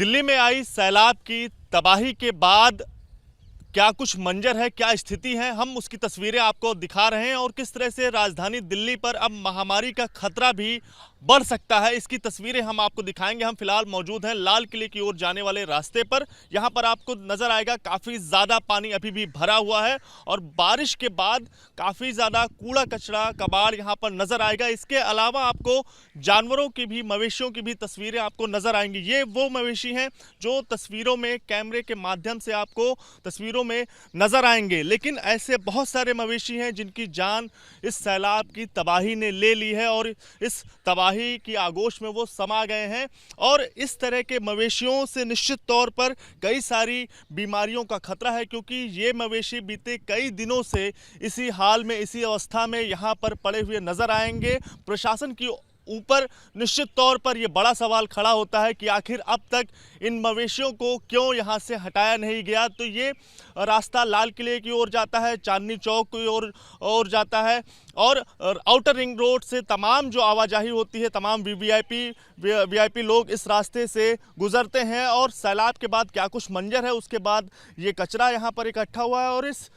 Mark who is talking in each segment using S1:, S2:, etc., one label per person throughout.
S1: दिल्ली में आई सैलाब की तबाही के बाद क्या कुछ मंजर है, क्या स्थिति है, हम उसकी तस्वीरें आपको दिखा रहे हैं और किस तरह से राजधानी दिल्ली पर अब महामारी का खतरा भी बढ़ सकता है, इसकी तस्वीरें हम आपको दिखाएंगे। हम फिलहाल मौजूद हैं लाल किले की ओर जाने वाले रास्ते पर। यहां पर आपको नजर आएगा काफ़ी ज़्यादा पानी अभी भी भरा हुआ है और बारिश के बाद काफ़ी ज़्यादा कूड़ा कचरा कबाड़ यहां पर नजर आएगा। इसके अलावा आपको जानवरों की भी, मवेशियों की भी तस्वीरें आपको नजर आएंगी। ये वो मवेशी हैं जो तस्वीरों में कैमरे के माध्यम से आपको तस्वीरों में नजर आएंगे, लेकिन ऐसे बहुत सारे मवेशी हैं जिनकी जान इस सैलाब की तबाही ने ले ली है और इस तबाही की आगोश में वो समा गए हैं। और इस तरह के मवेशियों से निश्चित तौर पर कई सारी बीमारियों का खतरा है, क्योंकि ये मवेशी बीते कई दिनों से इसी हाल में, इसी अवस्था में यहाँ पर पड़े हुए नजर आएंगे। प्रशासन की ऊपर निश्चित तौर पर यह बड़ा सवाल खड़ा होता है कि आखिर अब तक इन मवेशियों को क्यों यहाँ से हटाया नहीं गया। तो ये रास्ता लाल किले की ओर जाता है, चांदनी चौक की ओर जाता है और आउटर रिंग रोड से तमाम जो आवाजाही होती है, तमाम वीआईपी लोग इस रास्ते से गुजरते हैं। और सैलाब के बाद क्या कुछ मंजर है, उसके बाद ये कचरा यहाँ पर इकट्ठा हुआ है और इस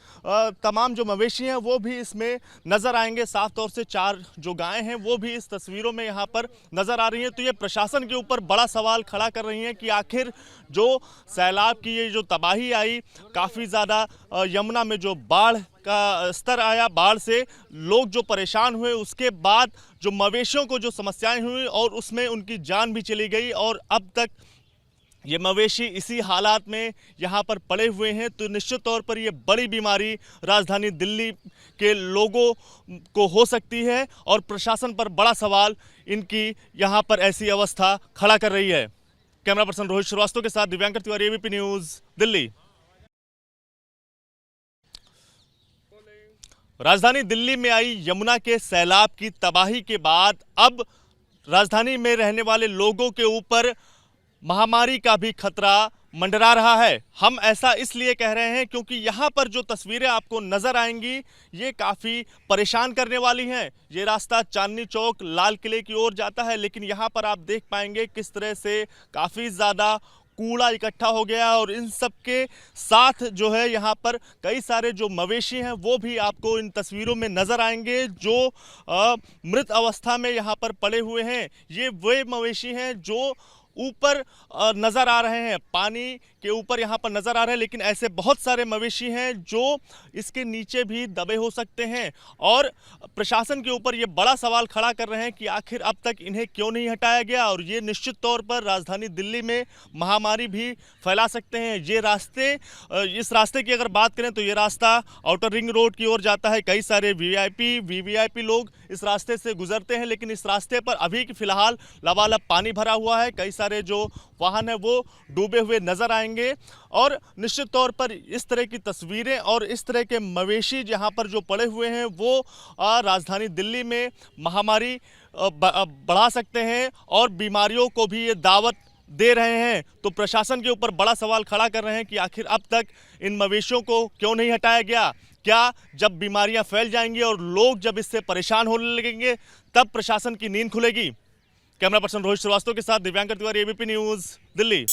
S1: तमाम जो मवेशी हैं वो भी इसमें नज़र आएंगे। साफ तौर से 4 जो गायें हैं वो भी इस तस्वीरों में यहाँ पर नज़र आ रही हैं। तो ये प्रशासन के ऊपर बड़ा सवाल खड़ा कर रही हैं कि आखिर जो सैलाब की ये जो तबाही आई, काफ़ी ज़्यादा यमुना में जो बाढ़ का स्तर आया, बाढ़ से लोग जो परेशान हुए, उसके बाद जो मवेशियों को जो समस्याएं हुई और उसमें उनकी जान भी चली गई और अब तक ये मवेशी इसी हालात में यहाँ पर पड़े हुए हैं। तो निश्चित तौर पर ये बड़ी बीमारी राजधानी दिल्ली के लोगों को हो सकती है और प्रशासन पर बड़ा सवाल इनकी यहाँ पर ऐसी अवस्था खड़ा कर रही है। कैमरा पर्सन रोहित श्रीवास्तव के साथ दिव्यांकर तिवारी, एबीपी न्यूज़, दिल्ली। राजधानी दिल्ली में आई यमुना के सैलाब की तबाही के बाद अब राजधानी में रहने वाले लोगों के ऊपर महामारी का भी खतरा मंडरा रहा है। हम ऐसा इसलिए कह रहे हैं क्योंकि यहाँ पर जो तस्वीरें आपको नज़र आएंगी ये काफ़ी परेशान करने वाली हैं। ये रास्ता चांदनी चौक लाल किले की ओर जाता है, लेकिन यहाँ पर आप देख पाएंगे किस तरह से काफ़ी ज़्यादा कूड़ा इकट्ठा हो गया और इन सब के साथ जो है यहाँ पर कई सारे जो मवेशी हैं वो भी आपको इन तस्वीरों में नज़र आएंगे जो मृत अवस्था में यहाँ पर पड़े हुए हैं। ये वे मवेशी हैं जो ऊपर नज़र आ रहे हैं, पानी के ऊपर यहाँ पर नज़र आ रहे हैं, लेकिन ऐसे बहुत सारे मवेशी हैं जो इसके नीचे भी दबे हो सकते हैं। और प्रशासन के ऊपर ये बड़ा सवाल खड़ा कर रहे हैं कि आखिर अब तक इन्हें क्यों नहीं हटाया गया और ये निश्चित तौर पर राजधानी दिल्ली में महामारी भी फैला सकते हैं। ये रास्ते, इस रास्ते की अगर बात करें तो ये रास्ता आउटर रिंग रोड की ओर जाता है। कई सारे वीवीआईपी लोग इस रास्ते से गुजरते हैं, लेकिन इस रास्ते पर अभी फिलहाल लबालब पानी भरा हुआ है। कई सारे जो वाहन है वो डूबे हुए नजर आएंगे और निश्चित तौर पर इस तरह की तस्वीरें और इस तरह के मवेशी जहां पर जो पड़े हुए हैं वो राजधानी दिल्ली में महामारी बढ़ा सकते हैं और बीमारियों को भी ये दावत दे रहे हैं। तो प्रशासन के ऊपर बड़ा सवाल खड़ा कर रहे हैं कि आखिर अब तक इन मवेशियों को क्यों नहीं हटाया गया। क्या जब बीमारियां फैल जाएंगी और लोग जब इससे परेशान होने लगेंगे तब प्रशासन की नींद खुलेगी। कैमरा पर्सन रोहित श्रीवास्तव के साथ दिव्यांकर तिवारी, एबीपी न्यूज़, दिल्ली।